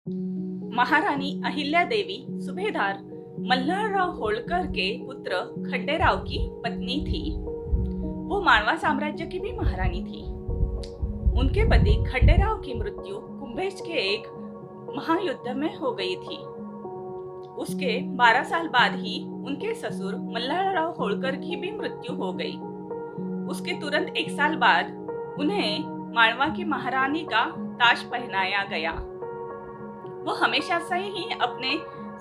महारानी अहिल्यादेवी सुभेदार मल्हारराव होळकर के पुत्र खंडेराव की पत्नी थी। वो माळवा साम्राज्य की भी महारानी थी। उनके पति खंडेराव की मृत्यु कुंभेज के एक महायुद्ध में हो गई थी। उसके 12 साल बाद ही उनके ससुर मल्हारराव होळकर की भी मृत्यु हो गई। उसके तुरंत 1 साल बाद उन्हें माळवा की महारानी का ताज पहनाया गया। वो हमेशा से ही अपने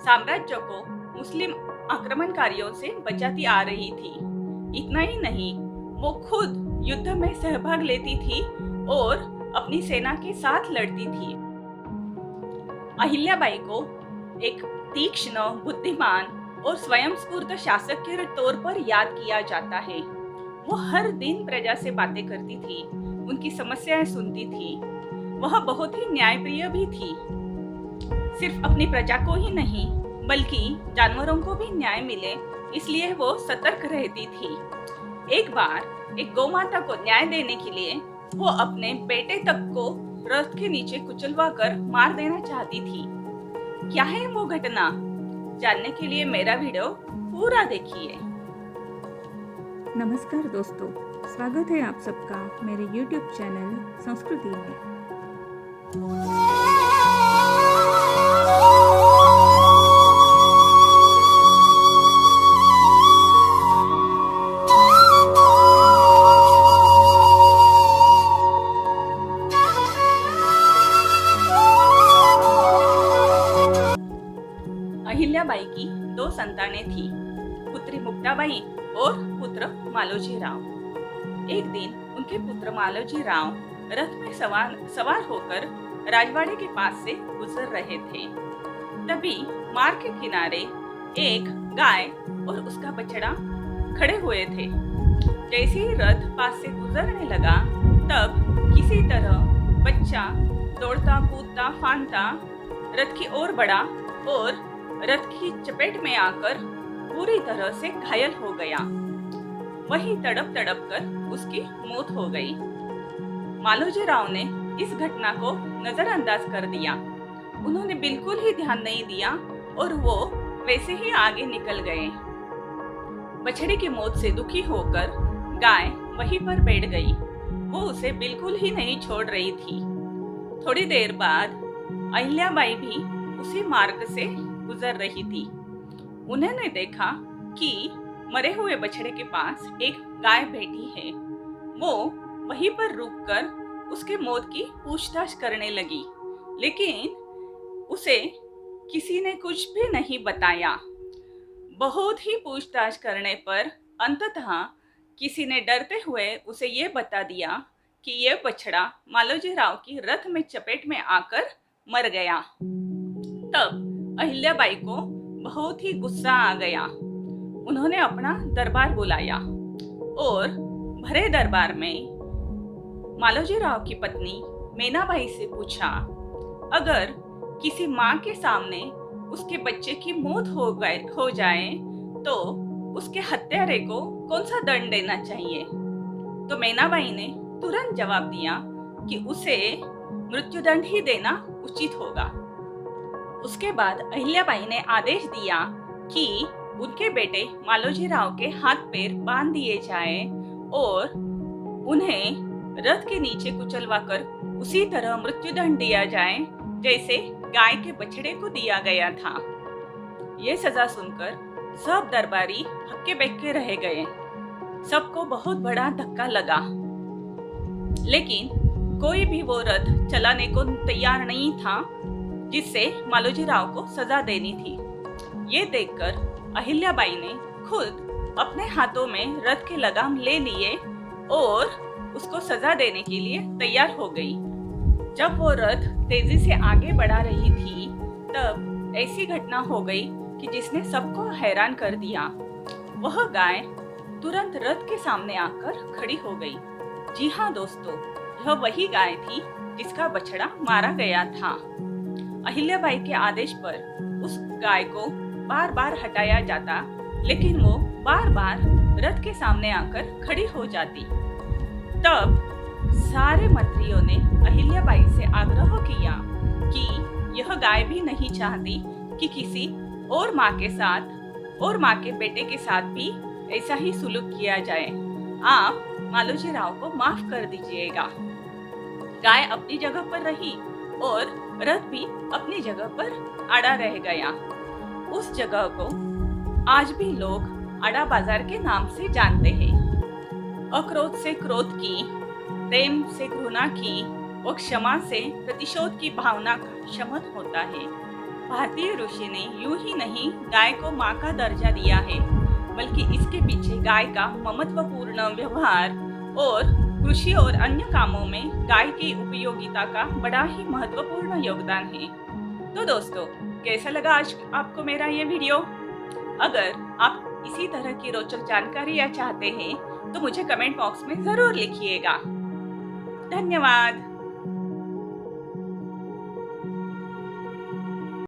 साम्राज्य को मुस्लिम आक्रमणकारियों से बचाती आ रही थी। इतना ही नहीं, वो खुद युद्ध में सहभाग लेती थी और अपनी सेना के साथ लड़ती थी। अहिल्याबाई को एक तीक्ष्ण, बुद्धिमान और स्वयंस्फूर्त शासक के तौर पर याद किया जाता है। वो हर दिन प्रजा से बातें करती थी, उनकी समस्याएं सुनती थी। वह बहुत ही न्यायप्रिय भी थी। सिर्फ अपनी प्रजा को ही नहीं बल्कि जानवरों को भी न्याय मिले, इसलिए वो सतर्क रहती थी। एक बार एक गौमाता को न्याय देने के लिए वो अपने बेटे तक को रथ के नीचे कुचलवाकर मार देना चाहती थी। क्या है वो घटना? जानने के लिए मेरा वीडियो पूरा देखिए। नमस्कार दोस्तों, स्वागत है आप सबका मेरे YouTube चैनल संस्कृति में। अहिल्याबाई की 2 संतानें थी, पुत्री मुक्ताबाई और पुत्र मालोजीराव। एक दिन उनके पुत्र मालोजीराव रथ में सवार होकर राजवाड़े के पास से गुजर रहे थे। तभी मार्ग के किनारे एक गाय और उसका बछड़ा खड़े हुए थे। जैसे ही रथ पास से गुजरने लगा, तब किसी तरह बच्चा दौड़ता कूदता फांदता रथ की ओर बढ़ा और रथ की चपेट में आकर पूरी तरह से घायल हो गया। वहीं तड़प तड़प कर उसकी मौत हो गई। मालोजीराव ने इस घटना को नजरअंदाज कर दिया। उन्होंने बिल्कुल ही ध्यान नहीं दिया और वो वैसे ही आगे निकल गए। बछड़े की मौत से दुखी होकर गाय वहीं पर बैठ गई। वो उसे बिल्कुल ही नहीं छोड़ रही थी। थोड़ी देर बाद अहिल्याबाई भी उसी मार्ग से गुजर रही थी। उन्होंने देखा कि मरे हुए बछड़े के पास एक गाय बैठी है। वो वहीं पर रुककर उसके मौत की पूछताछ करने लगी, लेकिन उसे किसी ने कुछ भी नहीं बताया। बहुत ही पूछताछ करने पर अंततः किसी ने डरते हुए उसे ये बता दिया कि ये बछड़ा मालोजीराव की रथ में चपेट में आकर मर गया। तब अहिल्याबाई को बहुत ही गुस्सा आ गया। उन्होंने अपना दरबार बुलाया और भरे दरबार में मालोजीराव की पत्नी मेनाबाई से पूछा, अगर किसी माँ के सामने उसके बच्चे की मौत हो जाए तो उसके हत्यारे को कौन सा दंड देना चाहिए? तो मेनाबाई ने तुरंत जवाब दिया कि उसे मृत्युदंड ही देना उचित होगा। उसके बाद अहिल्याबाई ने आदेश दिया कि उनके बेटे मालोजीराव के हाथ पैर बांध दिए जाएं और उन्हें रथ के नीचे कुचलवाकर उसी तरह मृत्युदंड दिया जाए जैसे गाय के बछड़े को दिया गया था। ये सजा सुनकर सब दरबारी हक्के बक्के रह गए। सबको बहुत बड़ा धक्का लगा, लेकिन कोई भी वो रथ चलाने को तैयार नहीं था जिससे मालोजीराव को सजा देनी थी। ये देखकर अहिल्याबाई ने खुद अपने हाथों में रथ के लगाम ले लिए और उसको सजा देने के लिए तैयार हो गई। जब वो रथ तेजी से आगे बढ़ा रही थी, तब ऐसी घटना हो गई कि जिसने सबको हैरान कर दिया। वह गाय तुरंत रथ के सामने आकर खड़ी हो गई। जी हाँ दोस्तों, यह वही गाय थी जिसका बछड़ा मारा गया था। अहिल्याबाई के आदेश पर उस गाय को बार बार हटाया जाता, लेकिन वो बार बार रथ के सामने आकर खड़ी हो जाती। तब सारे मंत्रियों ने अहिल्याबाई से आग्रह किया कि यह गाय भी नहीं चाहती कि किसी और माँ के साथ और माँ के बेटे के साथ भी ऐसा ही सुलूक किया जाए। आप मालोजी राव को माफ कर दीजिएगा। गाय अपनी जगह पर रही और रथ भी अपनी जगह पर अड़ा रह गया। उस जगह को आज भी लोग अड़ा बाजार के नाम से जानते हैं। अक्रोध से क्रोध की, प्रेम से घृणा की और क्षमा से प्रतिशोध की भावना का शमन होता है। भारतीय ऋषि ने यूं ही नहीं गाय को माँ का दर्जा दिया है, बल्कि इसके पीछे गाय का ममत्वपूर्ण व्यवहार और कृषि और अन्य कामों में गाय की उपयोगिता का बड़ा ही महत्वपूर्ण योगदान है। तो दोस्तों, कैसा लगा आज आपको मेरा ये वीडियो? अगर आप इसी तरह की रोचक जानकारियाँ चाहते हैं तो मुझे कमेंट बॉक्स में जरूर लिखिएगा। धन्यवाद।